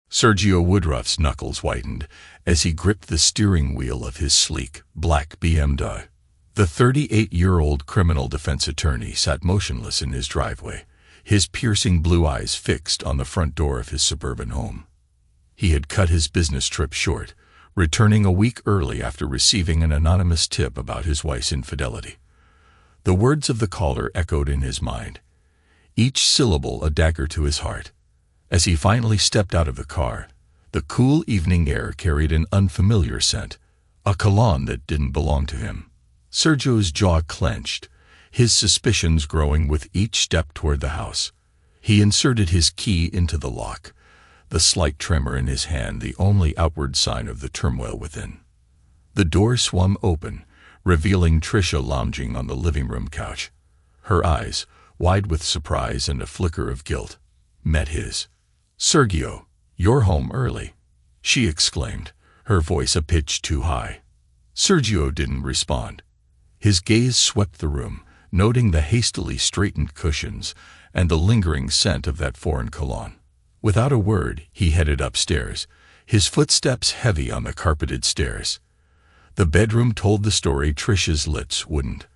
Sergio Woodruff's knuckles whitened as he gripped the steering wheel of his sleek, black BMW. The 38-year-old criminal defense attorney sat motionless in his driveway, his piercing blue eyes fixed on the front door of his suburban home. He had cut his business trip short, returning a week early after receiving an anonymous tip about his wife's infidelity. The words of the caller echoed in his mind, each syllable a dagger to his heart. As he finally stepped out of the car, the cool evening air carried an unfamiliar scent, a cologne that didn't belong to him. Sergio's jaw clenched, his suspicions growing with each step toward the house. He inserted his key into the lock, the slight tremor in his hand the only outward sign of the turmoil within. The door swung open, revealing Tricia lounging on the living room couch. Her eyes, wide with surprise and a flicker of guilt, met his. "Sergio, you're home early," she exclaimed, her voice a pitch too high. Sergio didn't respond. His gaze swept the room, noting the hastily straightened cushions and the lingering scent of that foreign cologne. Without a word, he headed upstairs, his footsteps heavy on the carpeted stairs. The bedroom told the story Tricia's lips wouldn't.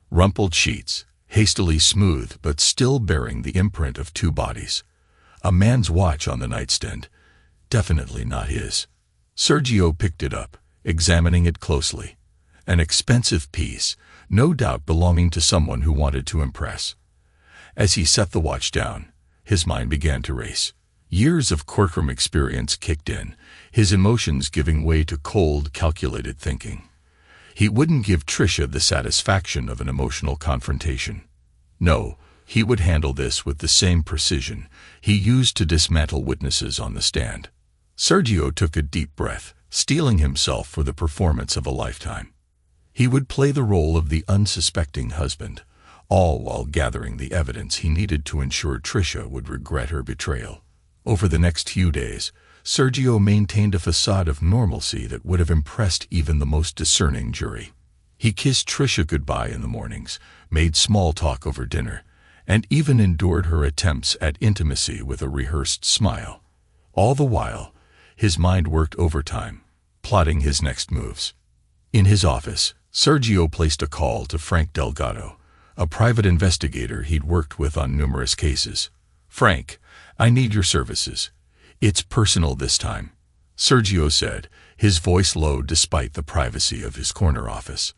Rumpled sheets, hastily smoothed but still bearing the imprint of two bodies. A man's watch on the nightstand, definitely not his. Sergio picked it up, examining it closely. An expensive piece, no doubt belonging to someone who wanted to impress. As he set the watch down, his mind began to race. Years of courtroom experience kicked in, his emotions giving way to cold, calculated thinking. He wouldn't give Tricia the satisfaction of an emotional confrontation. No, he would handle this with the same precision he used to dismantle witnesses on the stand. Sergio took a deep breath, steeling himself for the performance of a lifetime. He would play the role of the unsuspecting husband, all while gathering the evidence he needed to ensure Tricia would regret her betrayal. Over the next few days, Sergio maintained a facade of normalcy that would have impressed even the most discerning jury. He kissed Tricia goodbye in the mornings, made small talk over dinner, and even endured her attempts at intimacy with a rehearsed smile. All the while, his mind worked overtime, plotting his next moves. In his office, Sergio placed a call to Frank Delgado, a private investigator he'd worked with on numerous cases. "Frank, I need your services. It's personal this time," Sergio said, his voice low despite the privacy of his corner office.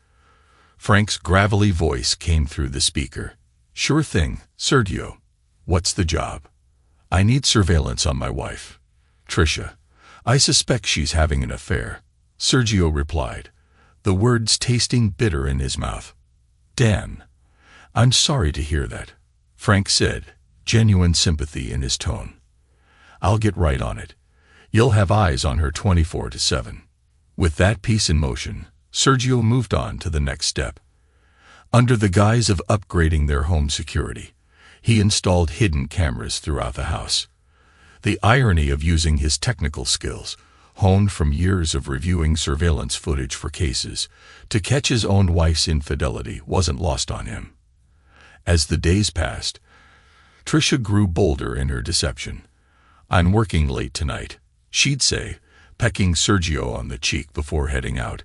Frank's gravelly voice came through the speaker. "Sure thing, Sergio. What's the job?" "I need surveillance on my wife, Tricia. I suspect she's having an affair," Sergio replied, the words tasting bitter in his mouth. "Dan, I'm sorry to hear that," Frank said, genuine sympathy in his tone. "I'll get right on it. You'll have eyes on her 24/7. With that piece in motion, Sergio moved on to the next step. Under the guise of upgrading their home security, he installed hidden cameras throughout the house. The irony of using his technical skills, honed from years of reviewing surveillance footage for cases, to catch his own wife's infidelity wasn't lost on him. As the days passed, Tricia grew bolder in her deception. "I'm working late tonight," she'd say, pecking Sergio on the cheek before heading out,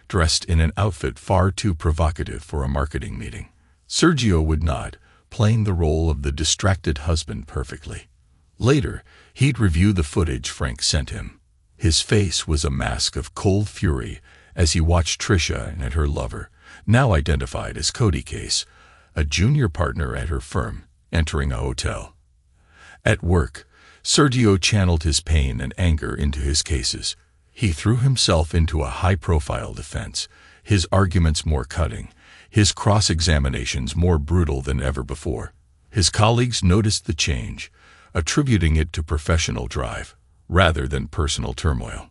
dressed in an outfit far too provocative for a marketing meeting. Sergio would nod, playing the role of the distracted husband perfectly. Later, he'd review the footage Frank sent him. His face was a mask of cold fury as he watched Tricia and her lover, now identified as Cody Case, a junior partner at her firm, entering a hotel. At work, Sergio channeled his pain and anger into his cases. He threw himself into a high-profile defense, his arguments more cutting, his cross-examinations more brutal than ever before. His colleagues noticed the change, attributing it to professional drive, rather than personal turmoil.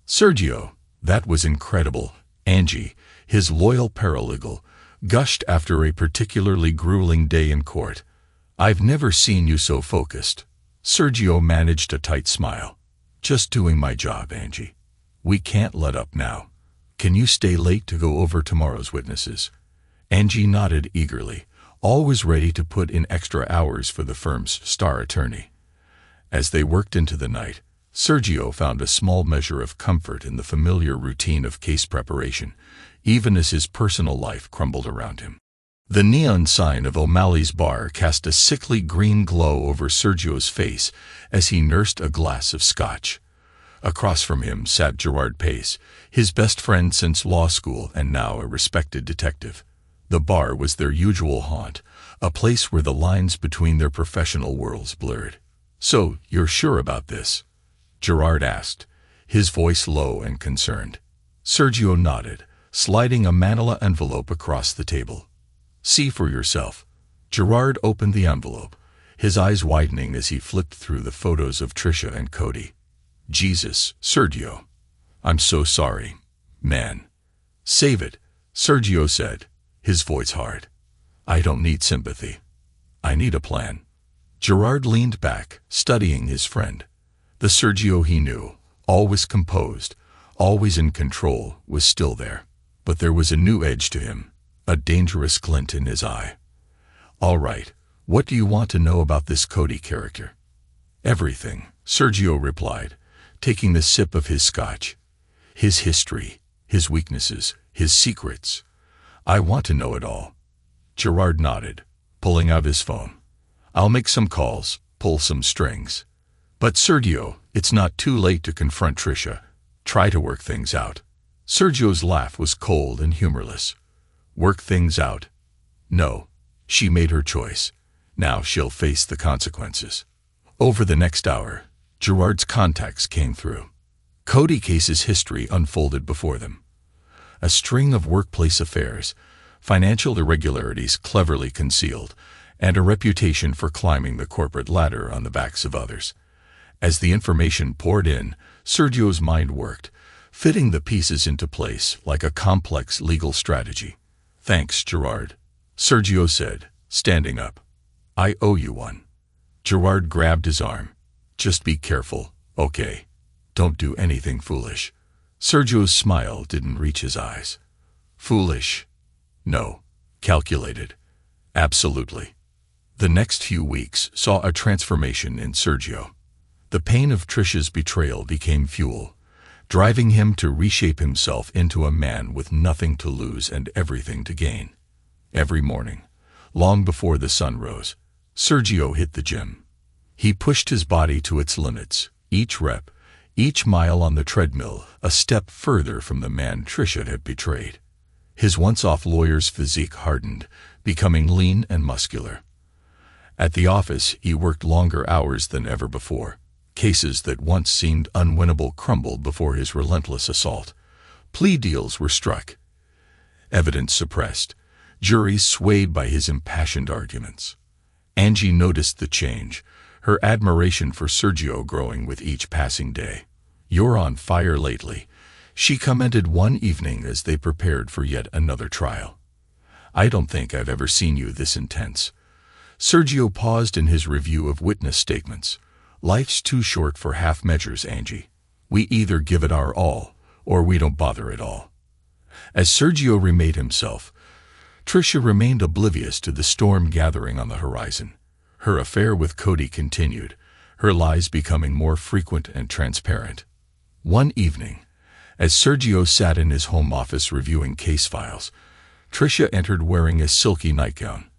Sergio, that was incredible. Angie, his loyal paralegal, gushed after a particularly grueling day in court. "I've never seen you so focused." Sergio managed a tight smile. "Just doing my job, Angie. We can't let up now. Can you stay late to go over tomorrow's witnesses?" Angie nodded eagerly, always ready to put in extra hours for the firm's star attorney. As they worked into the night, Sergio found a small measure of comfort in the familiar routine of case preparation, even as his personal life crumbled around him. The neon sign of O'Malley's bar cast a sickly green glow over Sergio's face as he nursed a glass of scotch. Across from him sat Gerard Pace, his best friend since law school and now a respected detective. The bar was their usual haunt, a place where the lines between their professional worlds blurred. "So, you're sure about this?" Gerard asked, his voice low and concerned. Sergio nodded, sliding a manila envelope across the table. "See for yourself." Gerard opened the envelope, his eyes widening as he flipped through the photos of Tricia and Cody. "Jesus, Sergio. I'm so sorry, man." "Save it," Sergio said, his voice hard. "I don't need sympathy. I need a plan." Gerard leaned back, studying his friend. The Sergio he knew, always composed, always in control, was still there. But there was a new edge to him, a dangerous glint in his eye. "All right, what do you want to know about this Cody character?" "Everything," Sergio replied, taking the sip of his scotch. "His history, his weaknesses, his secrets. I want to know it all." Gerard nodded, pulling out his phone. "I'll make some calls, pull some strings." "But Sergio, it's not too late to confront Tricia. Try to work things out." Sergio's laugh was cold and humorless. "Work things out? No. She made her choice. Now she'll face the consequences." Over the next hour, Gerard's contacts came through. Cody Case's history unfolded before them. A string of workplace affairs, financial irregularities cleverly concealed, and a reputation for climbing the corporate ladder on the backs of others. As the information poured in, Sergio's mind worked, fitting the pieces into place like a complex legal strategy. "Thanks, Gerard," Sergio said, standing up. "I owe you one." Gerard grabbed his arm. "Just be careful, okay? Don't do anything foolish." Sergio's smile didn't reach his eyes. "Foolish? No. Calculated. Absolutely." The next few weeks saw a transformation in Sergio. The pain of Tricia's betrayal became fuel, driving him to reshape himself into a man with nothing to lose and everything to gain. Every morning, long before the sun rose, Sergio hit the gym. He pushed his body to its limits, each rep, each mile on the treadmill, a step further from the man Tricia had betrayed. His once-off lawyer's physique hardened, becoming lean and muscular. At the office, he worked longer hours than ever before. Cases that once seemed unwinnable crumbled before his relentless assault. Plea deals were struck. Evidence suppressed. Juries swayed by his impassioned arguments. Angie noticed the change, her admiration for Sergio growing with each passing day. "You're on fire lately," she commented one evening as they prepared for yet another trial. "I don't think I've ever seen you this intense." Sergio paused in his review of witness statements. "Life's too short for half measures, Angie. We either give it our all, or we don't bother at all." As Sergio remade himself, Tricia remained oblivious to the storm gathering on the horizon. Her affair with Cody continued, her lies becoming more frequent and transparent. One evening, as Sergio sat in his home office reviewing case files, Tricia entered wearing a silky nightgown.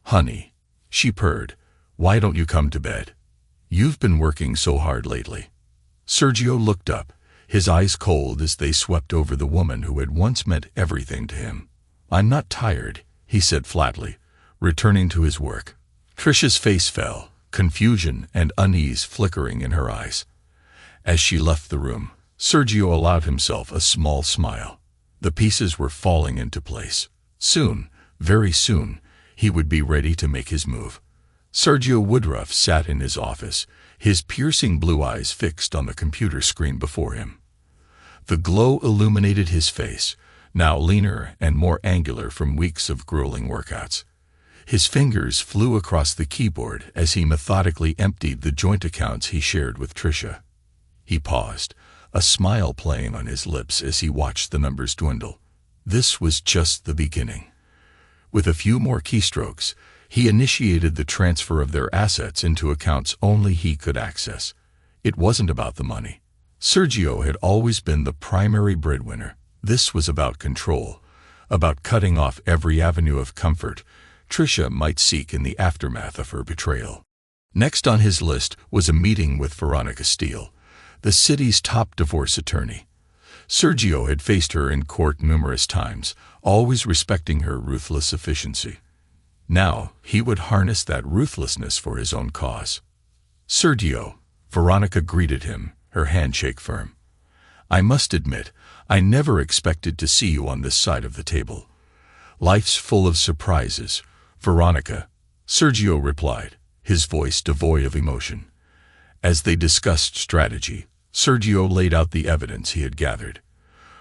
"Honey," she purred, "why don't you come to bed? You've been working so hard lately." Sergio looked up, his eyes cold as they swept over the woman who had once meant everything to him. "I'm not tired," he said flatly, returning to his work. Tricia's face fell, confusion and unease flickering in her eyes. As she left the room, Sergio allowed himself a small smile. The pieces were falling into place. Soon, very soon, he would be ready to make his move. Sergio Woodruff sat in his office, his piercing blue eyes fixed on the computer screen before him. The glow illuminated his face, now leaner and more angular from weeks of grueling workouts. His fingers flew across the keyboard as he methodically emptied the joint accounts he shared with Tricia. He paused, a smile playing on his lips as he watched the numbers dwindle. This was just the beginning. With a few more keystrokes, he initiated the transfer of their assets into accounts only he could access. It wasn't about the money. Sergio had always been the primary breadwinner. This was about control, about cutting off every avenue of comfort Tricia might seek in the aftermath of her betrayal. Next on his list was a meeting with Veronica Steele, the city's top divorce attorney. Sergio had faced her in court numerous times, always respecting her ruthless efficiency. Now, he would harness that ruthlessness for his own cause. "Sergio," Veronica greeted him, her handshake firm. "I must admit, I never expected to see you on this side of the table." "Life's full of surprises, Veronica," Sergio replied, his voice devoid of emotion. As they discussed strategy, Sergio laid out the evidence he had gathered.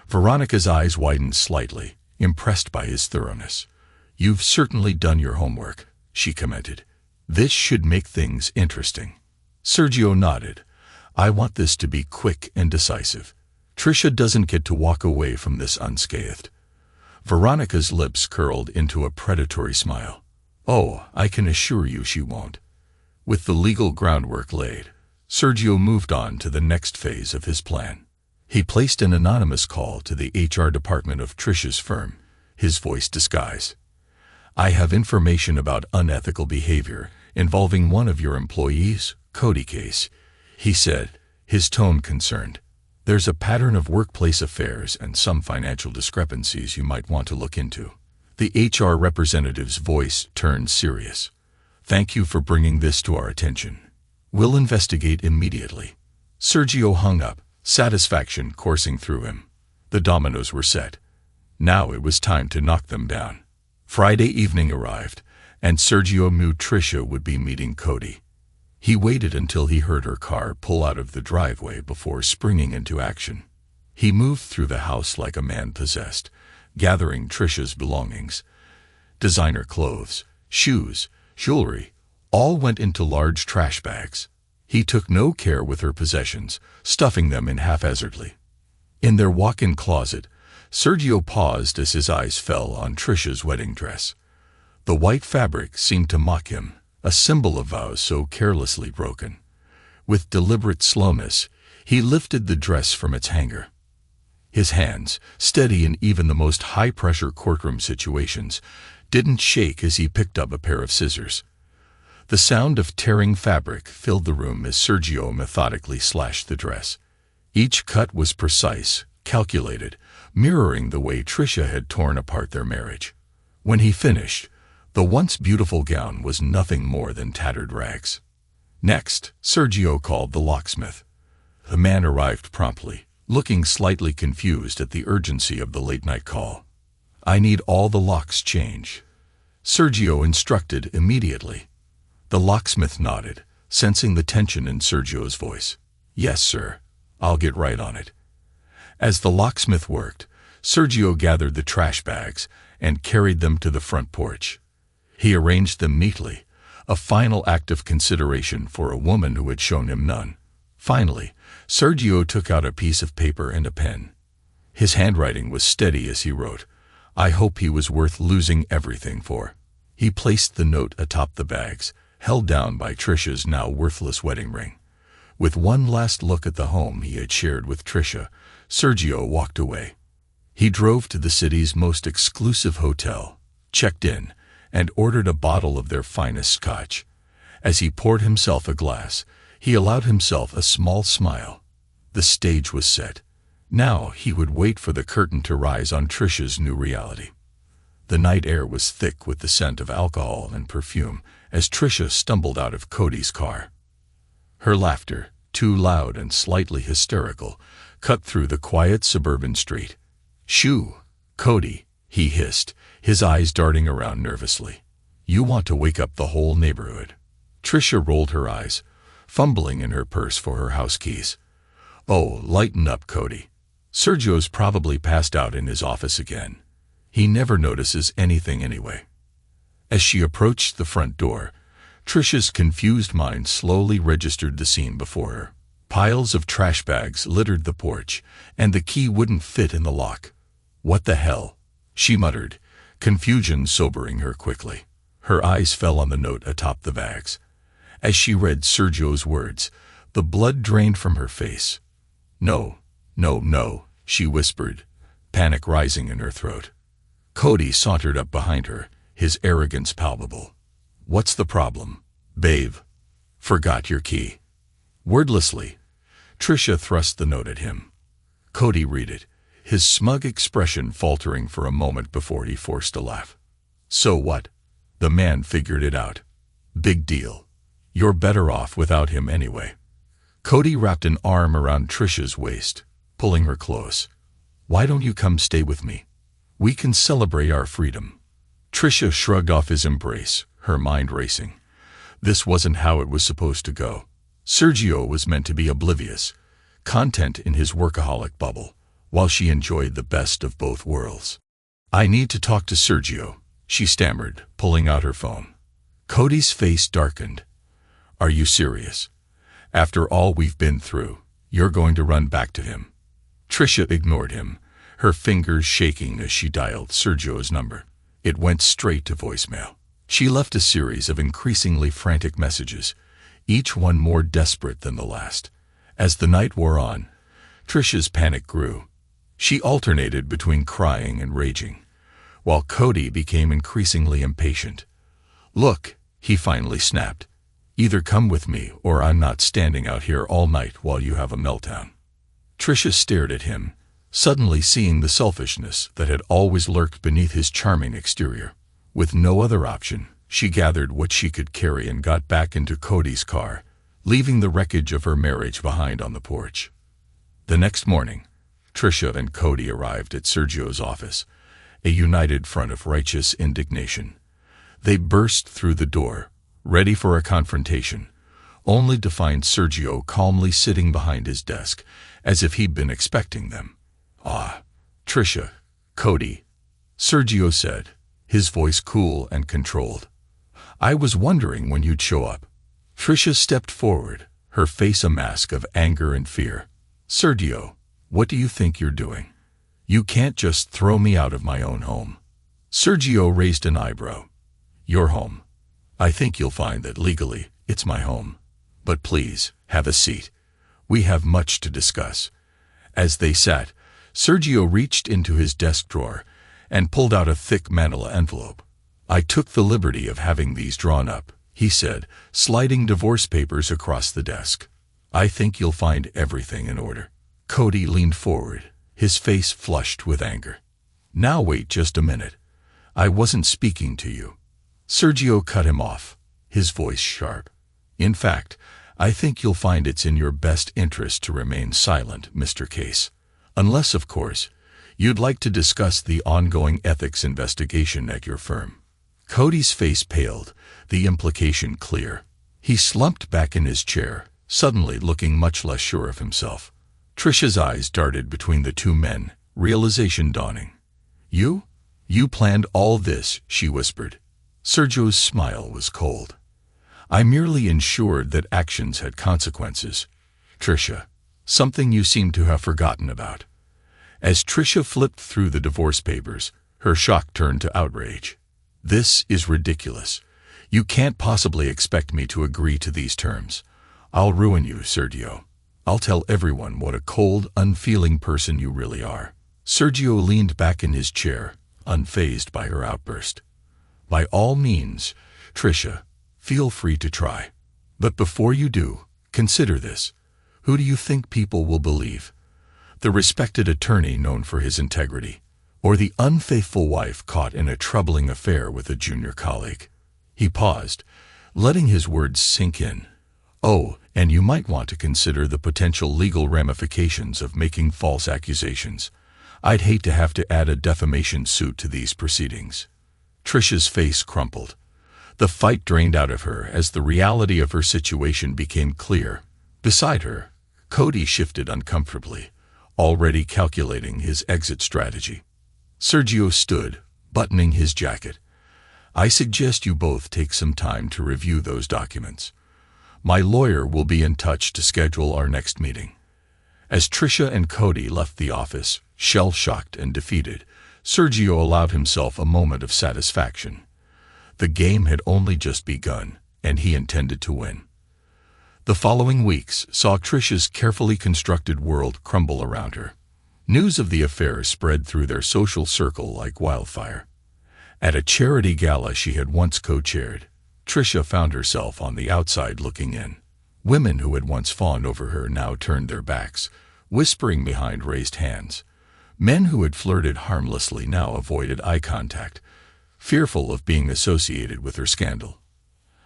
Veronica's eyes widened slightly, impressed by his thoroughness. "You've certainly done your homework," she commented. "This should make things interesting." Sergio nodded. "I want this to be quick and decisive. Tricia doesn't get to walk away from this unscathed." Veronica's lips curled into a predatory smile. "Oh, I can assure you she won't." With the legal groundwork laid, Sergio moved on to the next phase of his plan. He placed an anonymous call to the HR department of Tricia's firm, his voice disguised. "I have information about unethical behavior involving one of your employees, Cody case," he said, his tone concerned. "There's a pattern of workplace affairs and some financial discrepancies you might want to look into." The HR representative's voice turned serious. "Thank you for bringing this to our attention. We'll investigate immediately." Sergio hung up, satisfaction coursing through him. The dominoes were set. Now it was time to knock them down. Friday evening arrived, and Sergio knew Tricia would be meeting Cody. He waited until he heard her car pull out of the driveway before springing into action. He moved through the house like a man possessed, gathering Tricia's belongings. Designer clothes, shoes, jewelry, all went into large trash bags. He took no care with her possessions, stuffing them in haphazardly. In their walk-in closet, Sergio paused as his eyes fell on Tricia's wedding dress. The white fabric seemed to mock him, a symbol of vows so carelessly broken. With deliberate slowness, he lifted the dress from its hanger. His hands, steady in even the most high-pressure courtroom situations, didn't shake as he picked up a pair of scissors. The sound of tearing fabric filled the room as Sergio methodically slashed the dress. Each cut was precise, calculated, mirroring the way Tricia had torn apart their marriage. When he finished, the once beautiful gown was nothing more than tattered rags. Next, Sergio called the locksmith. The man arrived promptly, looking slightly confused at the urgency of the late-night call. "I need all the locks changed," Sergio instructed immediately. The locksmith nodded, sensing the tension in Sergio's voice. "Yes, sir. I'll get right on it." As the locksmith worked, Sergio gathered the trash bags and carried them to the front porch. He arranged them neatly, a final act of consideration for a woman who had shown him none. Finally, Sergio took out a piece of paper and a pen. His handwriting was steady as he wrote, "I hope he was worth losing everything for." He placed the note atop the bags, held down by Tricia's now worthless wedding ring. With one last look at the home he had shared with Tricia, Sergio walked away. He drove to the city's most exclusive hotel, checked in, and ordered a bottle of their finest scotch. As he poured himself a glass, he allowed himself a small smile. The stage was set. Now he would wait for the curtain to rise on Tricia's new reality. The night air was thick with the scent of alcohol and perfume as Tricia stumbled out of Cody's car. Her laughter, too loud and slightly hysterical, cut through the quiet suburban street. "Shoo, Cody," he hissed, his eyes darting around nervously. "You want to wake up the whole neighborhood." Tricia rolled her eyes, fumbling in her purse for her house keys. "Oh, lighten up, Cody. Sergio's probably passed out in his office again. He never notices anything anyway." As she approached the front door, Tricia's confused mind slowly registered the scene before her. Piles of trash bags littered the porch, and the key wouldn't fit in the lock. "What the hell?" she muttered, confusion sobering her quickly. Her eyes fell on the note atop the bags. As she read Sergio's words, The blood drained from her face. "No, no, no," she whispered, panic rising in her throat. Cody sauntered up behind her, his arrogance palpable. "What's the problem, babe? Forgot your key?" Wordlessly, Tricia thrust the note at him. Cody read it, his smug expression faltering for a moment before he forced a laugh. "So what? The man figured it out. Big deal. You're better off without him anyway." Cody wrapped an arm around Tricia's waist, pulling her close. "Why don't you come stay with me? We can celebrate our freedom." Tricia shrugged off his embrace, her mind racing. This wasn't how it was supposed to go. Sergio was meant to be oblivious, content in his workaholic bubble, while she enjoyed the best of both worlds. "I need to talk to Sergio," she stammered, pulling out her phone. Cody's face darkened. "Are you serious? After all we've been through, you're going to run back to him?" Tricia ignored him, her fingers shaking as she dialed Sergio's number. It went straight to voicemail. She left a series of increasingly frantic messages, each one more desperate than the last. As the night wore on, Tricia's panic grew. She alternated between crying and raging, while Cody became increasingly impatient. "Look," he finally snapped, "either come with me or I'm not standing out here all night while you have a meltdown." Tricia stared at him, suddenly seeing the selfishness that had always lurked beneath his charming exterior. With no other option, she gathered what she could carry and got back into Cody's car, leaving the wreckage of her marriage behind on the porch. The next morning, Tricia and Cody arrived at Sergio's office, a united front of righteous indignation. They burst through the door, ready for a confrontation, only to find Sergio calmly sitting behind his desk, as if he'd been expecting them. "Ah, Tricia, Cody," Sergio said, his voice cool and controlled. "I was wondering when you'd show up." Tricia stepped forward, her face a mask of anger and fear. "Sergio, what do you think you're doing? You can't just throw me out of my own home." Sergio raised an eyebrow. "Your home? I think you'll find that legally, it's my home. But please, have a seat. We have much to discuss." As they sat, Sergio reached into his desk drawer and pulled out a thick manila envelope. "I took the liberty of having these drawn up," he said, sliding divorce papers across the desk. "I think you'll find everything in order." Cody leaned forward, his face flushed with anger. "Now wait just a minute. I wasn't speaking to you." Sergio cut him off, his voice sharp. "In fact, I think you'll find it's in your best interest to remain silent, Mr. Case. Unless, of course, you'd like to discuss the ongoing ethics investigation at your firm." Cody's face paled, the implication clear. He slumped back in his chair, suddenly looking much less sure of himself. Tricia's eyes darted between the two men, realization dawning. You planned all this," she whispered. Sergio's smile was cold. "I merely ensured that actions had consequences, Tricia, something you seem to have forgotten about." As Tricia flipped through the divorce papers, her shock turned to outrage. "This is ridiculous. You can't possibly expect me to agree to these terms. I'll ruin you, Sergio. I'll tell everyone what a cold, unfeeling person you really are." Sergio leaned back in his chair, unfazed by her outburst. "By all means, Tricia, feel free to try. But before you do, consider this. Who do you think people will believe? The respected attorney known for his integrity, or the unfaithful wife caught in a troubling affair with a junior colleague?" He paused, letting his words sink in. "Oh, and you might want to consider the potential legal ramifications of making false accusations. I'd hate to have to add a defamation suit to these proceedings." Tricia's face crumpled. The fight drained out of her as the reality of her situation became clear. Beside her, Cody shifted uncomfortably, already calculating his exit strategy. Sergio stood, buttoning his jacket. "I suggest you both take some time to review those documents. My lawyer will be in touch to schedule our next meeting." As Tricia and Cody left the office, shell-shocked and defeated, Sergio allowed himself a moment of satisfaction. The game had only just begun, and he intended to win. The following weeks saw Trisha's carefully constructed world crumble around her. News of the affair spread through their social circle like wildfire. At a charity gala she had once co-chaired, Trisha found herself on the outside looking in. Women who had once fawned over her now turned their backs, whispering behind raised hands. Men who had flirted harmlessly now avoided eye contact, fearful of being associated with her scandal.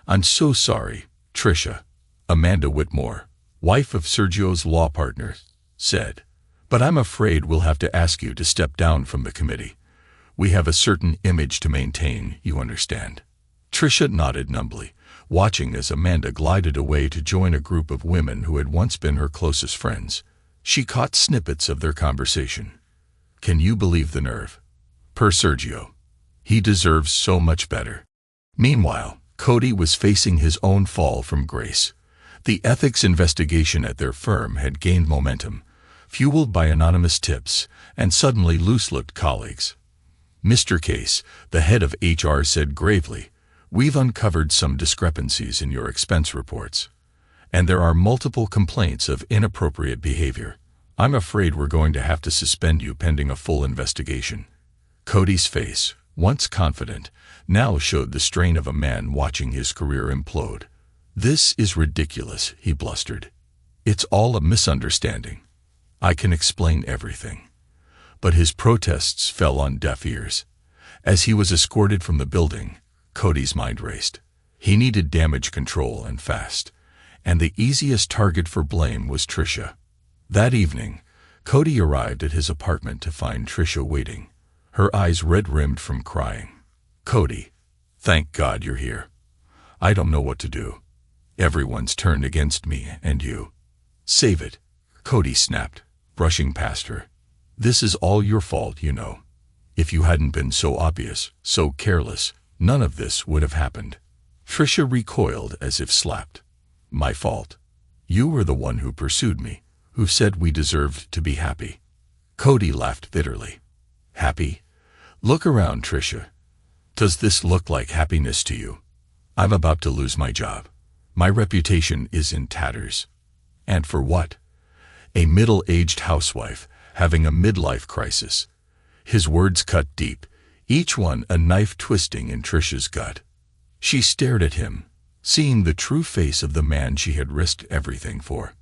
"I'm so sorry, Trisha," Amanda Whitmore, wife of Sergio's law partner, said. "But I'm afraid we'll have to ask you to step down from the committee. We have a certain image to maintain, you understand." Trisha nodded numbly, watching as Amanda glided away to join a group of women who had once been her closest friends. She caught snippets of their conversation. "Can you believe the nerve? Per Sergio. He deserves so much better." Meanwhile, Cody was facing his own fall from grace. The ethics investigation at their firm had gained momentum, fueled by anonymous tips and suddenly loose-lipped colleagues. "Mr. Case," the head of HR said gravely, "we've uncovered some discrepancies in your expense reports, and there are multiple complaints of inappropriate behavior. I'm afraid we're going to have to suspend you pending a full investigation." Cody's face, once confident, now showed the strain of a man watching his career implode. "This is ridiculous," he blustered. "It's all a misunderstanding. I can explain everything." But his protests fell on deaf ears. As he was escorted from the building, Cody's mind raced. He needed damage control and fast, and the easiest target for blame was Trisha. That evening, Cody arrived at his apartment to find Trisha waiting, her eyes red-rimmed from crying. "Cody, thank God you're here. I don't know what to do. Everyone's turned against me and you." "Save it," Cody snapped, brushing past her. "This is all your fault, you know. If you hadn't been so obvious, so careless, none of this would have happened." Trisha recoiled as if slapped. "My fault? You were the one who pursued me, who said we deserved to be happy." Cody laughed bitterly. "Happy? Look around, Trisha. Does this look like happiness to you? I'm about to lose my job. My reputation is in tatters. And for what? A middle-aged housewife having a midlife crisis." His words cut deep, each one a knife twisting in Trisha's gut. She stared at him, seeing the true face of the man she had risked everything for.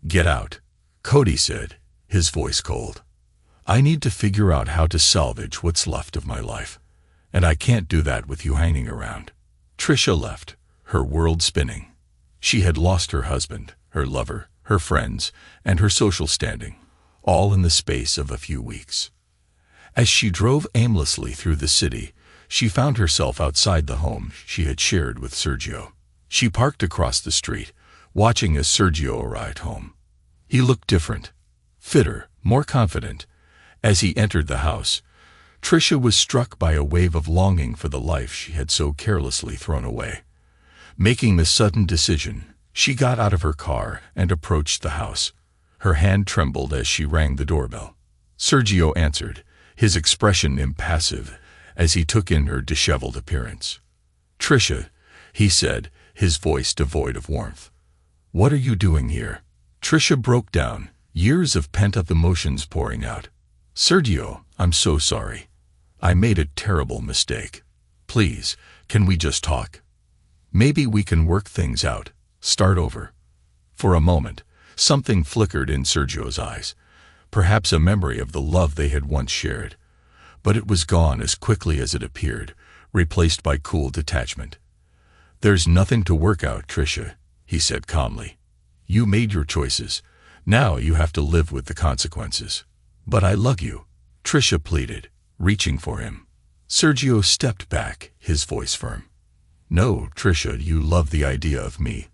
"Get out," Cody said, his voice cold. "I need to figure out how to salvage what's left of my life, and I can't do that with you hanging around." Trisha left, her world spinning. She had lost her husband, her lover, her friends, and her social standing, all in the space of a few weeks. As she drove aimlessly through the city, she found herself outside the home she had shared with Sergio. She parked across the street, watching as Sergio arrived home. He looked different, fitter, more confident. As he entered the house, Trisha was struck by a wave of longing for the life she had so carelessly thrown away. Making the sudden decision, she got out of her car and approached the house. Her hand trembled as she rang the doorbell. Sergio answered, his expression impassive as he took in her disheveled appearance. "Trisha," he said, his voice devoid of warmth. "What are you doing here?" Trisha broke down, years of pent-up emotions pouring out. "Sergio, I'm so sorry. I made a terrible mistake. Please, can we just talk? Maybe we can work things out, start over." For a moment, something flickered in Sergio's eyes, perhaps a memory of the love they had once shared. But it was gone as quickly as it appeared, replaced by cool detachment. "There's nothing to work out, Trisha," he said calmly. "You made your choices. Now you have to live with the consequences." "But I love you," Trisha pleaded, reaching for him. Sergio stepped back, his voice firm. "No, Trisha, you love the idea of me,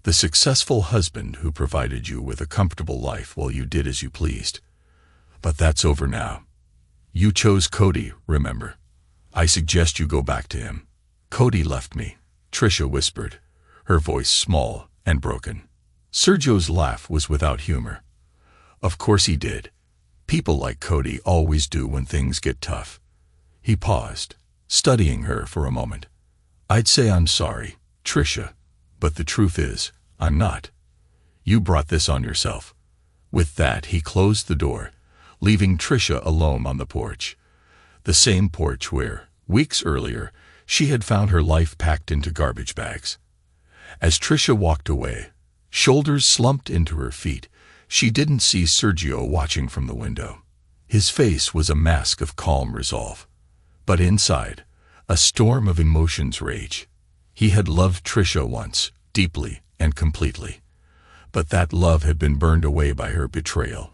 the successful husband who provided you with a comfortable life while you did as you pleased. But that's over now. You chose Cody, remember? I suggest you go back to him." "Cody left me," Trisha whispered, her voice small and broken. Sergio's laugh was without humor. "Of course he did. People like Cody always do when things get tough." He paused, studying her for a moment. "I'd say I'm sorry, Trisha, but the truth is, I'm not. You brought this on yourself." With that, he closed the door, leaving Tricia alone on the porch. The same porch where, weeks earlier, she had found her life packed into garbage bags. As Tricia walked away, shoulders slumped into her feet, she didn't see Sergio watching from the window. His face was a mask of calm resolve. But inside, a storm of emotions raged. He had loved Tricia once, deeply and completely. But that love had been burned away by her betrayal,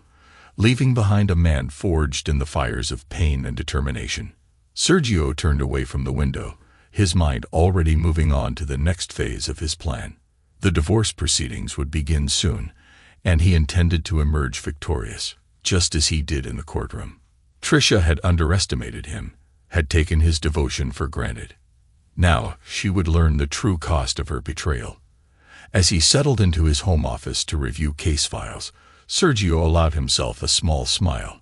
leaving behind a man forged in the fires of pain and determination. Sergio turned away from the window, his mind already moving on to the next phase of his plan. The divorce proceedings would begin soon, and he intended to emerge victorious, just as he did in the courtroom. Tricia had underestimated him, had taken his devotion for granted. Now she would learn the true cost of her betrayal. As he settled into his home office to review case files, Sergio allowed himself a small smile.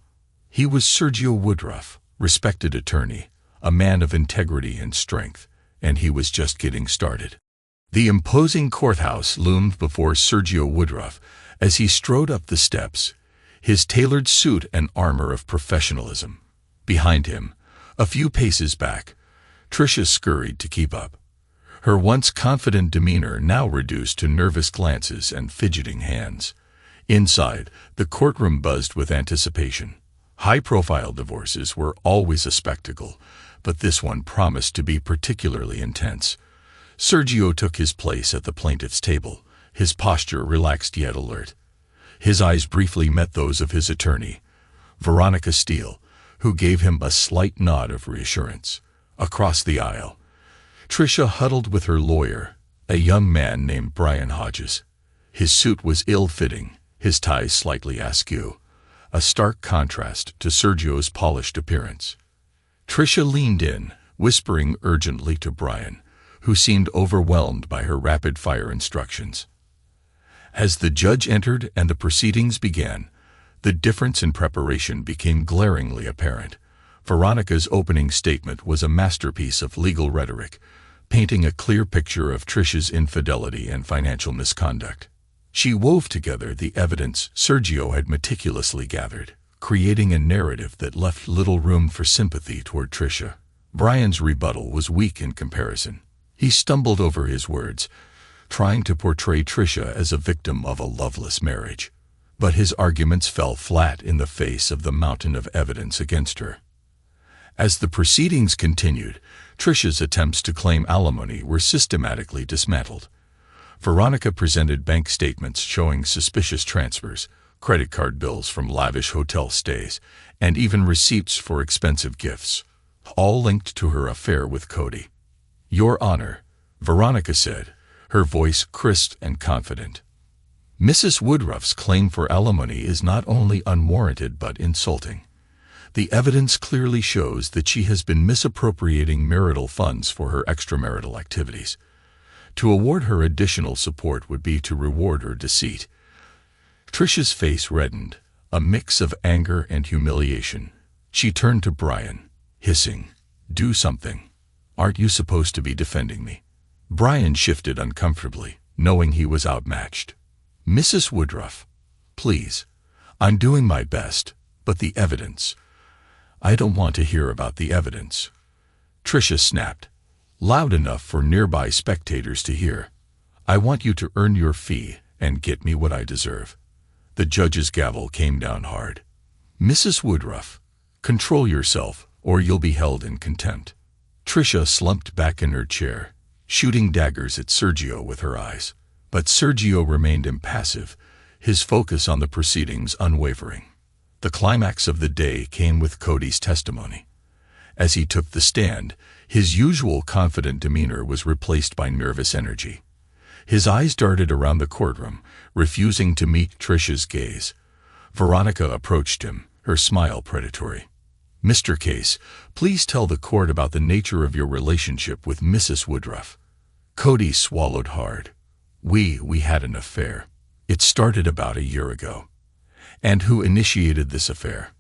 He was Sergio Woodruff, respected attorney, a man of integrity and strength, and he was just getting started. The imposing courthouse loomed before Sergio Woodruff as he strode up the steps, his tailored suit and armor of professionalism. Behind him, a few paces back, Tricia scurried to keep up, her once confident demeanor now reduced to nervous glances and fidgeting hands. Inside, the courtroom buzzed with anticipation. High-profile divorces were always a spectacle, but this one promised to be particularly intense. Sergio took his place at the plaintiff's table, his posture relaxed yet alert. His eyes briefly met those of his attorney, Veronica Steele, who gave him a slight nod of reassurance. Across the aisle, Tricia huddled with her lawyer, a young man named Brian Hodges. His suit was ill-fitting, his tie slightly askew, a stark contrast to Sergio's polished appearance. Tricia leaned in, whispering urgently to Brian, who seemed overwhelmed by her rapid-fire instructions. As the judge entered and the proceedings began, the difference in preparation became glaringly apparent. Veronica's opening statement was a masterpiece of legal rhetoric, painting a clear picture of Tricia's infidelity and financial misconduct. She wove together the evidence Sergio had meticulously gathered, creating a narrative that left little room for sympathy toward Tricia. Brian's rebuttal was weak in comparison. He stumbled over his words, trying to portray Tricia as a victim of a loveless marriage. But his arguments fell flat in the face of the mountain of evidence against her. As the proceedings continued, Tricia's attempts to claim alimony were systematically dismantled. Veronica presented bank statements showing suspicious transfers, credit card bills from lavish hotel stays, and even receipts for expensive gifts, all linked to her affair with Cody. "Your Honor," Veronica said, her voice crisp and confident. "Mrs. Woodruff's claim for alimony is not only unwarranted but insulting. The evidence clearly shows that she has been misappropriating marital funds for her extramarital activities. To award her additional support would be to reward her deceit." Tricia's face reddened, a mix of anger and humiliation. She turned to Brian, hissing, "Do something. Aren't you supposed to be defending me?" Brian shifted uncomfortably, knowing he was outmatched. "Mrs. Woodruff, please. I'm doing my best, but the evidence—" "I don't want to hear about the evidence," Tricia snapped, loud enough for nearby spectators to hear. "I want you to earn your fee and get me what I deserve." The judge's gavel came down hard. "Mrs. Woodruff, control yourself or you'll be held in contempt." Tricia slumped back in her chair, shooting daggers at Sergio with her eyes. But Sergio remained impassive, his focus on the proceedings unwavering. The climax of the day came with Cody's testimony. As he took the stand, his usual confident demeanor was replaced by nervous energy. His eyes darted around the courtroom, refusing to meet Tricia's gaze. Veronica approached him, her smile predatory. "Mr. Case, please tell the court about the nature of your relationship with Mrs. Woodruff." Cody swallowed hard. We had an affair. It started about a year ago." "And who initiated this affair?"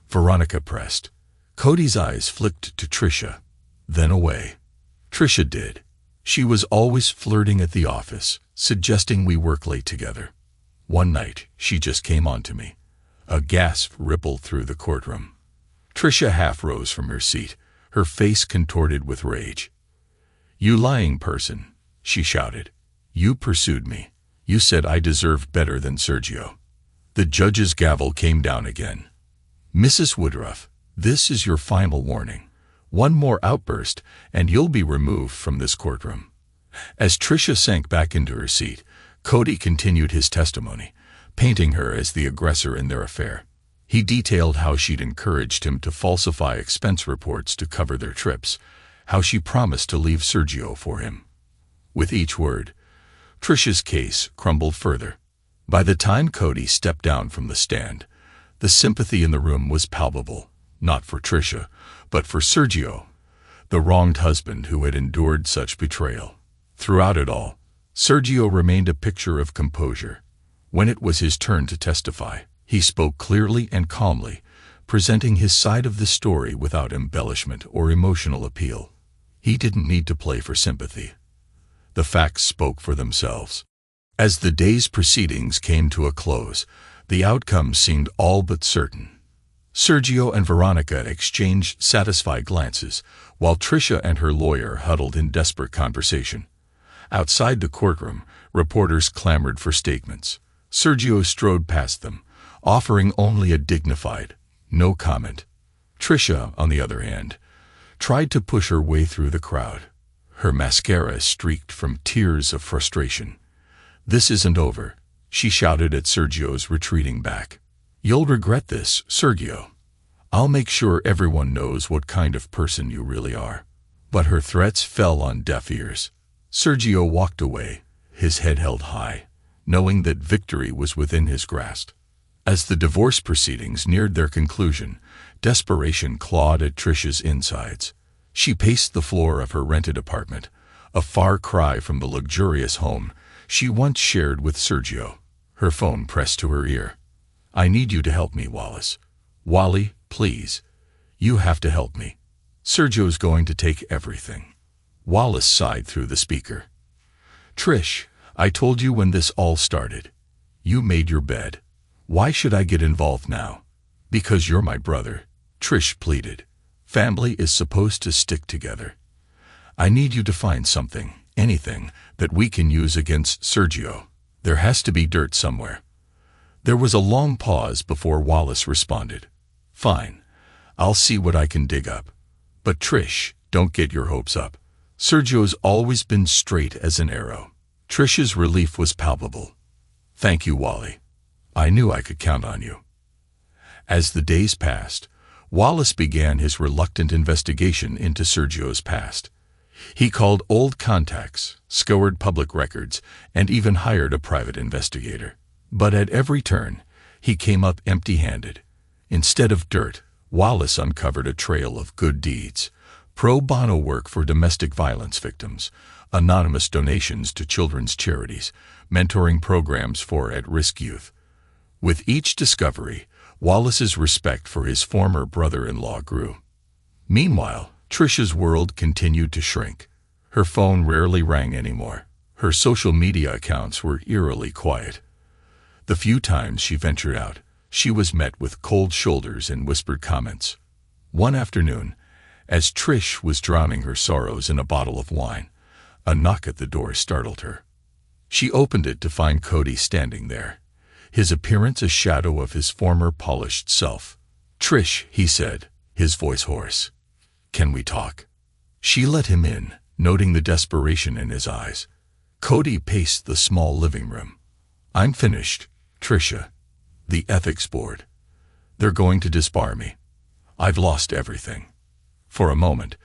Veronica pressed. Cody's eyes flicked to Tricia, then away. "Tricia did. She was always flirting at the office, suggesting we work late together. One night, she just came on to me. A gasp rippled through the courtroom. Tricia half rose from her seat, her face contorted with rage. "You lying person," she shouted. "You pursued me. You said I deserved better than Sergio." The judge's gavel came down again. "Mrs. Woodruff, this is your final warning. One more outburst, and you'll be removed from this courtroom." As Tricia sank back into her seat, Cody continued his testimony, painting her as the aggressor in their affair. He detailed how she'd encouraged him to falsify expense reports to cover their trips, how she promised to leave Sergio for him. With each word, Tricia's case crumbled further. By the time Cody stepped down from the stand, the sympathy in the room was palpable, not for Tricia, but for Sergio, the wronged husband who had endured such betrayal. Throughout it all, Sergio remained a picture of composure. When it was his turn to testify, he spoke clearly and calmly, presenting his side of the story without embellishment or emotional appeal. He didn't need to play for sympathy. The facts spoke for themselves. As the day's proceedings came to a close, the outcome seemed all but certain. Sergio and Veronica exchanged satisfied glances, while Tricia and her lawyer huddled in desperate conversation. Outside the courtroom, reporters clamored for statements. Sergio strode past them, offering only a dignified, "No comment." Tricia, on the other hand, tried to push her way through the crowd. Her mascara streaked from tears of frustration. "This isn't over," she shouted at Sergio's retreating back. "You'll regret this, Sergio. I'll make sure everyone knows what kind of person you really are." But her threats fell on deaf ears. Sergio walked away, his head held high, knowing that victory was within his grasp. As the divorce proceedings neared their conclusion, desperation clawed at Tricia's insides. She paced the floor of her rented apartment, a far cry from the luxurious home she once shared with Sergio. Her phone pressed to her ear. "I need you to help me, Wallace. Wally, please. You have to help me. Sergio's going to take everything." Wallace sighed through the speaker. "Trish, I told you when this all started. You made your bed. Why should I get involved now?" "Because you're my brother," Trish pleaded. "Family is supposed to stick together. I need you to find something, anything, that we can use against Sergio. There has to be dirt somewhere." There was a long pause before Wallace responded. "Fine. I'll see what I can dig up. But Trish, don't get your hopes up. Sergio's always been straight as an arrow." Tricia's relief was palpable. "Thank you, Wally. I knew I could count on you." As the days passed, Wallace began his reluctant investigation into Sergio's past. He called old contacts, scoured public records, and even hired a private investigator. But at every turn, he came up empty-handed. Instead of dirt, Wallace uncovered a trail of good deeds: pro bono work for domestic violence victims, anonymous donations to children's charities, mentoring programs for at-risk youth. With each discovery, Wallace's respect for his former brother-in-law grew. Meanwhile, Tricia's world continued to shrink. Her phone rarely rang anymore. Her social media accounts were eerily quiet. The few times she ventured out, she was met with cold shoulders and whispered comments. One afternoon, as Trish was drowning her sorrows in a bottle of wine, a knock at the door startled her. She opened it to find Cody standing there, his appearance a shadow of his former polished self. "Trish," he said, his voice hoarse. "Can we talk?" She let him in, noting the desperation in his eyes. Cody paced the small living room. "I'm finished, Tricia. The ethics board. They're going to disbar me. I've lost everything." For a moment,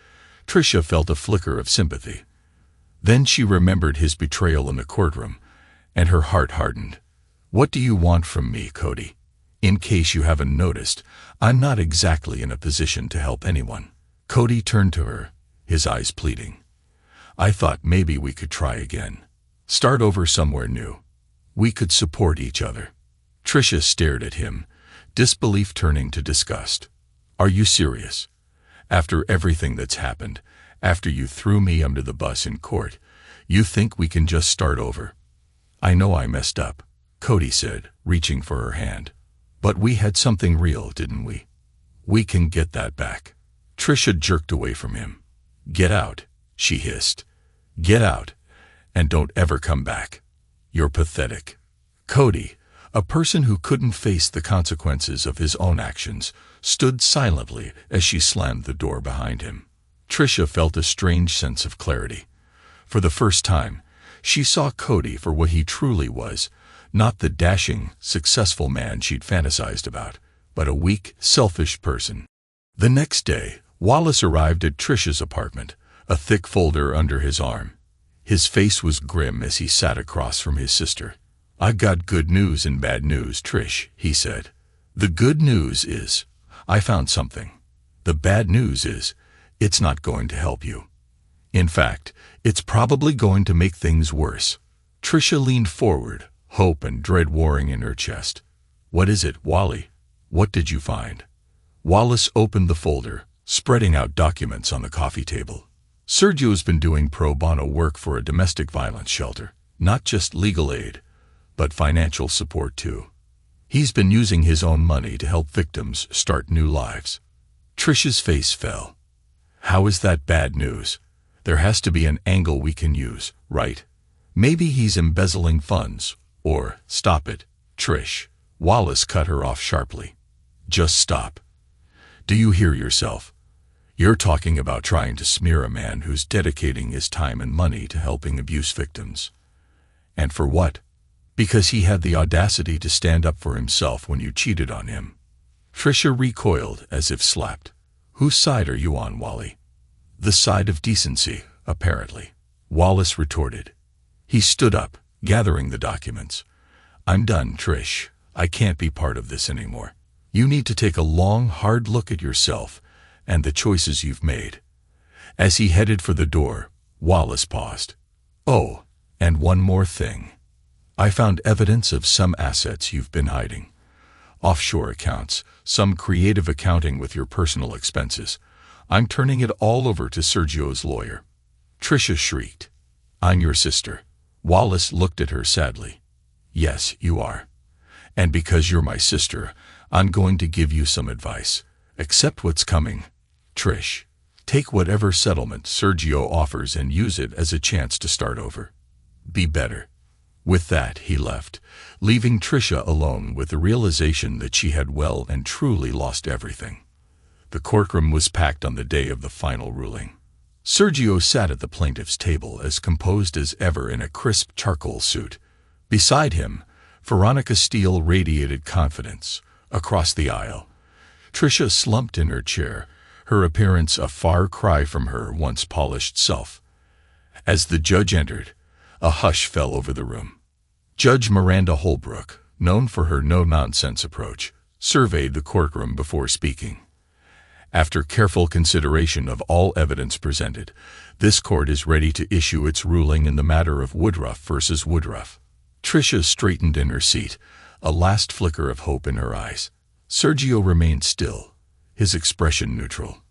Tricia felt a flicker of sympathy. Then she remembered his betrayal in the courtroom, and her heart hardened. "What do you want from me, Cody? In case you haven't noticed, I'm not exactly in a position to help anyone." Cody turned to her, his eyes pleading. "I thought maybe we could try again. Start over somewhere new. We could support each other." Tricia stared at him, disbelief turning to disgust. "Are you serious? After everything that's happened, after you threw me under the bus in court, you think we can just start over?" "I know I messed up," Cody said, reaching for her hand. But we had something real, didn't we? We can get that back. Trisha jerked away from him. Get out, she hissed. Get out, and don't ever come back. You're pathetic. Cody, a person who couldn't face the consequences of his own actions, stood silently as she slammed the door behind him. Trisha felt a strange sense of clarity. For the first time, she saw Cody for what he truly was, not the dashing, successful man she'd fantasized about, but a weak, selfish person. The next day, Wallace arrived at Trisha's apartment, a thick folder under his arm. His face was grim as he sat across from his sister. "I've got good news and bad news, Trish," he said. "The good news is, I found something. The bad news is, it's not going to help you. In fact, it's probably going to make things worse." Trisha leaned forward, hope and dread warring in her chest. "What is it, Wally? What did you find?" Wallace opened the folder, spreading out documents on the coffee table. Sergio's been doing pro bono work for a domestic violence shelter, not just legal aid, but financial support too. He's been using his own money to help victims start new lives. Trisha's face fell. "How is that bad news? There has to be an angle we can use, right? Maybe he's embezzling funds, or..." "Stop it, Trish." Wallace cut her off sharply. "Just stop. Do you hear yourself? You're talking about trying to smear a man who's dedicating his time and money to helping abuse victims. And for what? Because he had the audacity to stand up for himself when you cheated on him." Trisha recoiled as if slapped. "Whose side are you on, Wally?" "The side of decency, apparently," Wallace retorted. He stood up, gathering the documents. "I'm done, Trish. I can't be part of this anymore. You need to take a long, hard look at yourself and the choices you've made." As he headed for the door, Wallace paused. "Oh, and one more thing. I found evidence of some assets you've been hiding. Offshore accounts, some creative accounting with your personal expenses. I'm turning it all over to Sergio's lawyer." Trisha shrieked. "I'm your sister." Wallace looked at her sadly. "Yes, you are. And because you're my sister, I'm going to give you some advice. Accept what's coming. Trish, take whatever settlement Sergio offers and use it as a chance to start over. Be better." With that, he left, leaving Trisha alone with the realization that she had well and truly lost everything. The courtroom was packed on the day of the final ruling. Sergio sat at the plaintiff's table as composed as ever in a crisp charcoal suit. Beside him, Veronica Steele radiated confidence. Across the aisle, Trisha slumped in her chair, her appearance a far cry from her once polished self. As the judge entered, a hush fell over the room. Judge Miranda Holbrook, known for her no-nonsense approach, surveyed the courtroom before speaking. "After careful consideration of all evidence presented, this court is ready to issue its ruling in the matter of Woodruff versus Woodruff." Trisha straightened in her seat, a last flicker of hope in her eyes. Sergio remained still, his expression neutral.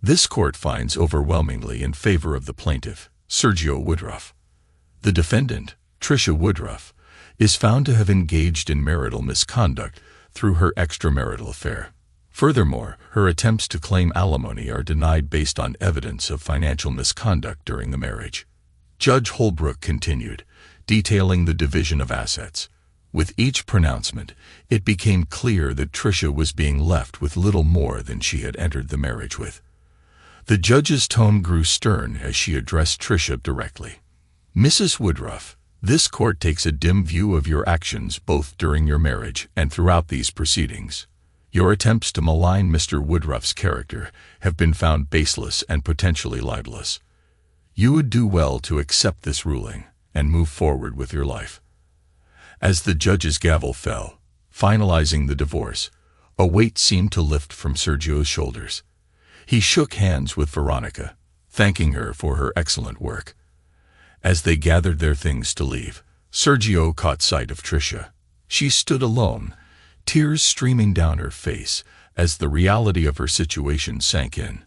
"This court finds overwhelmingly in favor of the plaintiff, Sergio Woodruff. The defendant, Trisha Woodruff, is found to have engaged in marital misconduct through her extramarital affair. Furthermore, her attempts to claim alimony are denied based on evidence of financial misconduct during the marriage." Judge Holbrook continued, detailing the division of assets. With each pronouncement, it became clear that Trisha was being left with little more than she had entered the marriage with. The judge's tone grew stern as she addressed Trisha directly. "Mrs. Woodruff, this court takes a dim view of your actions both during your marriage and throughout these proceedings. Your attempts to malign Mr. Woodruff's character have been found baseless and potentially libelous. You would do well to accept this ruling and move forward with your life." As the judge's gavel fell, finalizing the divorce, a weight seemed to lift from Sergio's shoulders. He shook hands with Veronica, thanking her for her excellent work. As they gathered their things to leave, Sergio caught sight of Trisha. She stood alone, tears streaming down her face as the reality of her situation sank in.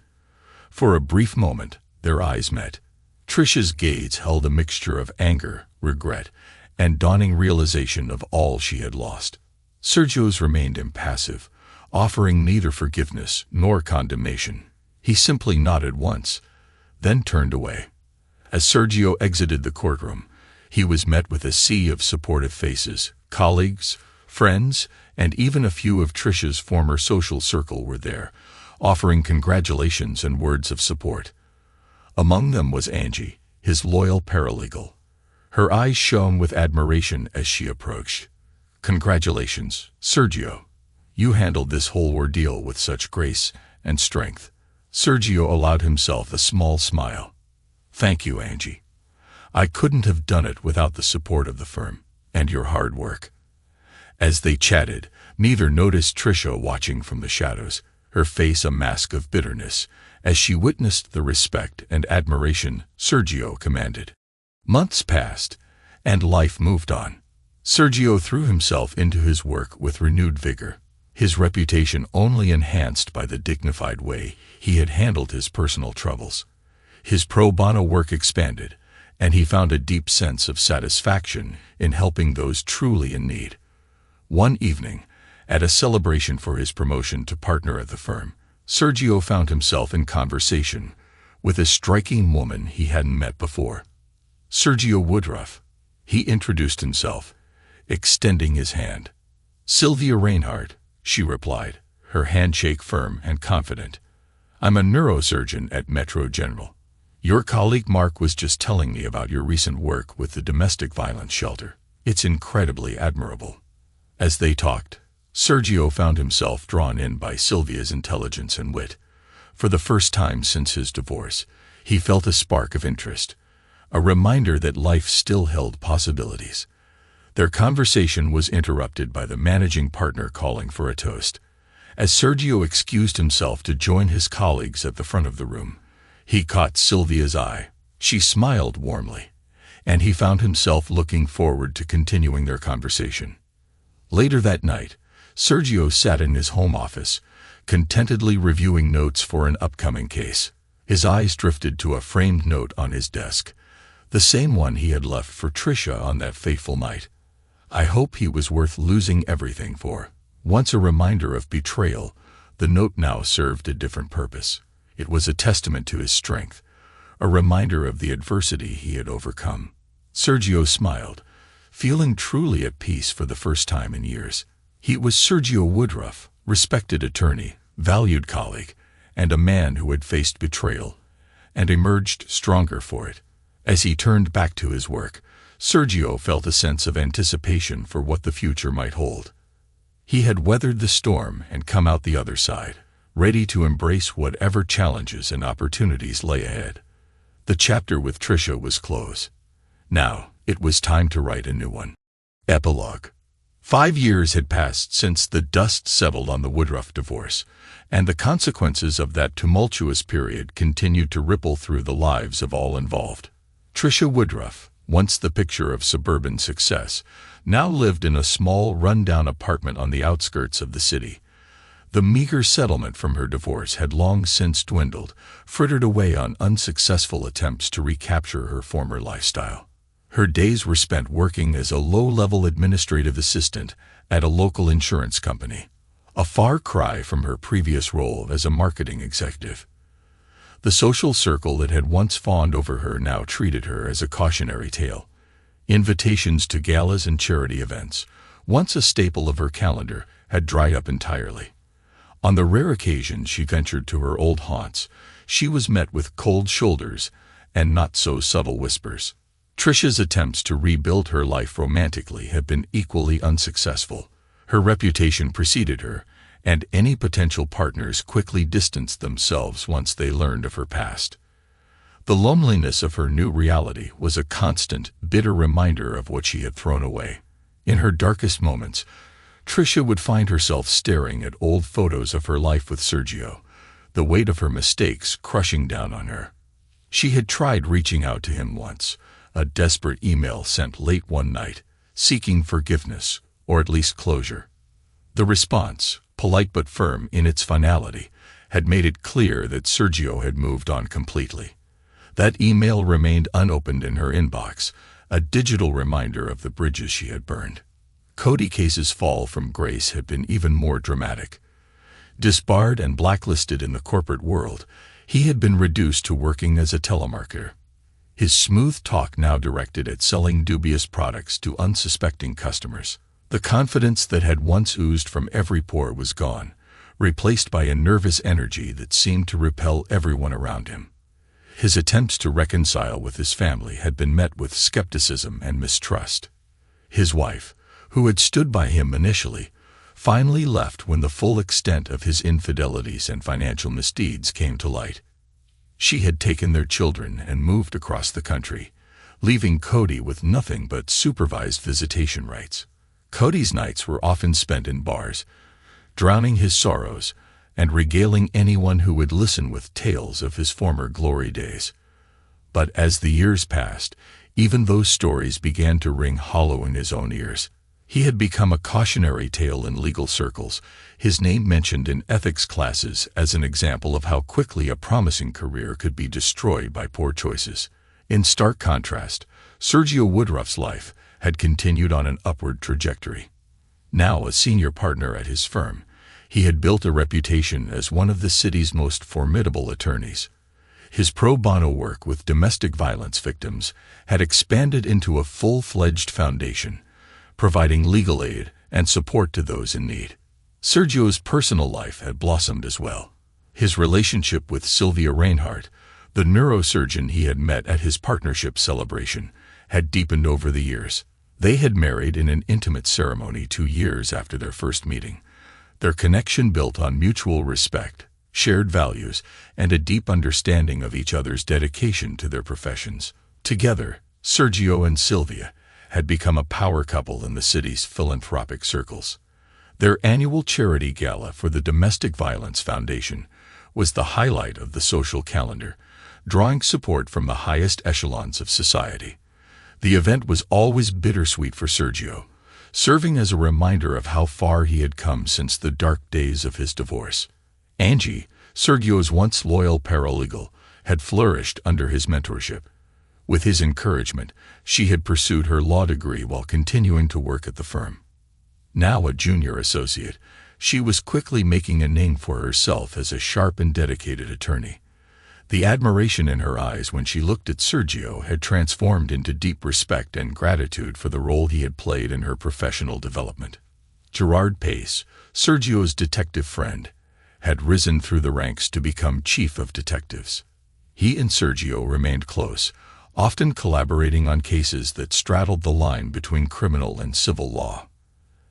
For a brief moment, their eyes met. Trisha's gaze held a mixture of anger, regret, and dawning realization of all she had lost. Sergio's remained impassive, offering neither forgiveness nor condemnation. He simply nodded once, then turned away. As Sergio exited the courtroom, he was met with a sea of supportive faces. Colleagues, friends, and even a few of Trisha's former social circle were there, offering congratulations and words of support. Among them was Angie, his loyal paralegal. Her eyes shone with admiration as she approached. "Congratulations, Sergio. You handled this whole ordeal with such grace and strength." Sergio allowed himself a small smile. "Thank you, Angie. I couldn't have done it without the support of the firm and your hard work." As they chatted, neither noticed Trisha watching from the shadows, her face a mask of bitterness, as she witnessed the respect and admiration Sergio commanded. Months passed, and life moved on. Sergio threw himself into his work with renewed vigor, his reputation only enhanced by the dignified way he had handled his personal troubles. His pro bono work expanded, and he found a deep sense of satisfaction in helping those truly in need. One evening, at a celebration for his promotion to partner at the firm, Sergio found himself in conversation with a striking woman he hadn't met before. "Sergio Woodruff," he introduced himself, extending his hand. "Sylvia Reinhardt," she replied, her handshake firm and confident. "I'm a neurosurgeon at Metro General. Your colleague Mark was just telling me about your recent work with the domestic violence shelter. It's incredibly admirable." As they talked, Sergio found himself drawn in by Sylvia's intelligence and wit. For the first time since his divorce, he felt a spark of interest, a reminder that life still held possibilities. Their conversation was interrupted by the managing partner calling for a toast. As Sergio excused himself to join his colleagues at the front of the room, he caught Sylvia's eye. She smiled warmly, and he found himself looking forward to continuing their conversation. Later that night, Sergio sat in his home office, contentedly reviewing notes for an upcoming case. His eyes drifted to a framed note on his desk, the same one he had left for Trisha on that fateful night. "I hope he was worth losing everything for." Once a reminder of betrayal, the note now served a different purpose. It was a testament to his strength, a reminder of the adversity he had overcome. Sergio smiled, feeling truly at peace for the first time in years. He was Sergio Woodruff, respected attorney, valued colleague, and a man who had faced betrayal and emerged stronger for it. As he turned back to his work, Sergio felt a sense of anticipation for what the future might hold. He had weathered the storm and come out the other side, ready to embrace whatever challenges and opportunities lay ahead. The chapter with Trisha was closed. Now, it was time to write a new one. Epilogue. 5 years had passed since the dust settled on the Woodruff divorce, and the consequences of that tumultuous period continued to ripple through the lives of all involved. Trisha Woodruff, once the picture of suburban success, now lived in a small, run-down apartment on the outskirts of the city. The meager settlement from her divorce had long since dwindled, frittered away on unsuccessful attempts to recapture her former lifestyle. Her days were spent working as a low-level administrative assistant at a local insurance company, a far cry from her previous role as a marketing executive. The social circle that had once fawned over her now treated her as a cautionary tale. Invitations to galas and charity events, once a staple of her calendar, had dried up entirely. On the rare occasions she ventured to her old haunts, she was met with cold shoulders and not-so-subtle whispers. Trisha's attempts to rebuild her life romantically had been equally unsuccessful. Her reputation preceded her, and any potential partners quickly distanced themselves once they learned of her past. The loneliness of her new reality was a constant, bitter reminder of what she had thrown away. In her darkest moments, Trisha would find herself staring at old photos of her life with Sergio, the weight of her mistakes crushing down on her. She had tried reaching out to him once, a desperate email sent late one night, seeking forgiveness, or at least closure. The response, polite but firm in its finality, had made it clear that Sergio had moved on completely. That email remained unopened in her inbox, a digital reminder of the bridges she had burned. Cody Case's fall from grace had been even more dramatic. Disbarred and blacklisted in the corporate world, he had been reduced to working as a telemarketer. His smooth talk now directed at selling dubious products to unsuspecting customers. The confidence that had once oozed from every pore was gone, replaced by a nervous energy that seemed to repel everyone around him. His attempts to reconcile with his family had been met with skepticism and mistrust. His wife, who had stood by him initially, finally left when the full extent of his infidelities and financial misdeeds came to light. She had taken their children and moved across the country, leaving Cody with nothing but supervised visitation rights. Cody's nights were often spent in bars, drowning his sorrows and regaling anyone who would listen with tales of his former glory days. But as the years passed, even those stories began to ring hollow in his own ears. He had become a cautionary tale in legal circles, his name mentioned in ethics classes as an example of how quickly a promising career could be destroyed by poor choices. In stark contrast, Sergio Woodruff's life had continued on an upward trajectory. Now a senior partner at his firm, he had built a reputation as one of the city's most formidable attorneys. His pro bono work with domestic violence victims had expanded into a full-fledged foundation, providing legal aid and support to those in need. Sergio's personal life had blossomed as well. His relationship with Sylvia Reinhardt, the neurosurgeon he had met at his partnership celebration, had deepened over the years. They had married in an intimate ceremony 2 years after their first meeting. Their connection built on mutual respect, shared values, and a deep understanding of each other's dedication to their professions. Together, Sergio and Sylvia had become a power couple in the city's philanthropic circles. Their annual charity gala for the Domestic Violence Foundation was the highlight of the social calendar, drawing support from the highest echelons of society. The event was always bittersweet for Sergio, serving as a reminder of how far he had come since the dark days of his divorce. Angie, Sergio's once loyal paralegal, had flourished under his mentorship. With his encouragement, she had pursued her law degree while continuing to work at the firm. Now a junior associate, she was quickly making a name for herself as a sharp and dedicated attorney. The admiration in her eyes when she looked at Sergio had transformed into deep respect and gratitude for the role he had played in her professional development. Gerard Pace, Sergio's detective friend, had risen through the ranks to become chief of detectives. He and Sergio remained close, often collaborating on cases that straddled the line between criminal and civil law.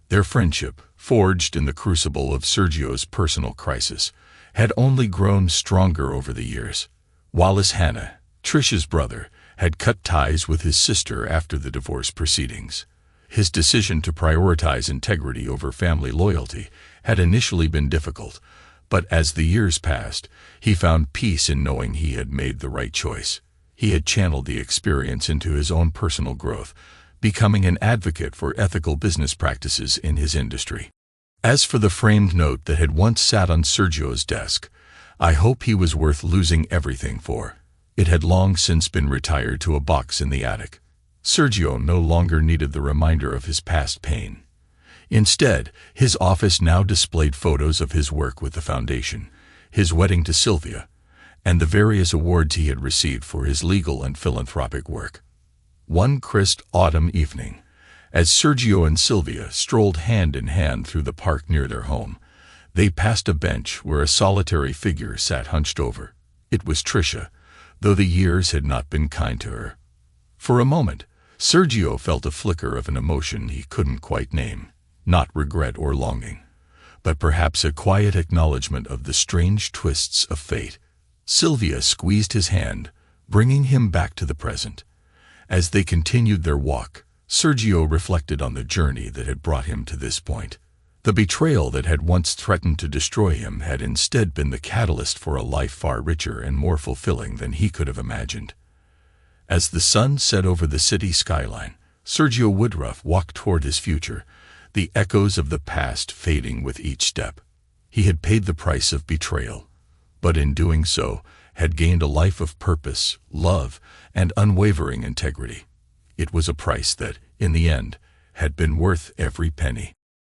Their friendship, forged in the crucible of Sergio's personal crisis, had only grown stronger over the years. Wallace Hanna, Trish's brother, had cut ties with his sister after the divorce proceedings. His decision to prioritize integrity over family loyalty had initially been difficult, but as the years passed, he found peace in knowing he had made the right choice. He had channeled the experience into his own personal growth, becoming an advocate for ethical business practices in his industry. As for the framed note that had once sat on Sergio's desk, I hope he was worth losing everything for. It had long since been retired to a box in the attic. Sergio no longer needed the reminder of his past pain. Instead, his office now displayed photos of his work with the foundation, his wedding to Sylvia, and the various awards he had received for his legal and philanthropic work. One crisp autumn evening, as Sergio and Sylvia strolled hand in hand through the park near their home, they passed a bench where a solitary figure sat hunched over. It was Tricia, though the years had not been kind to her. For a moment, Sergio felt a flicker of an emotion he couldn't quite name, not regret or longing, but perhaps a quiet acknowledgement of the strange twists of fate. Sylvia squeezed his hand, bringing him back to the present. As they continued their walk, Sergio reflected on the journey that had brought him to this point. The betrayal that had once threatened to destroy him had instead been the catalyst for a life far richer and more fulfilling than he could have imagined. As the sun set over the city skyline, Sergio Woodruff walked toward his future, the echoes of the past fading with each step. He had paid the price of betrayal, but in doing so, had gained a life of purpose, love, and unwavering integrity. It was a price that, in the end, had been worth every penny.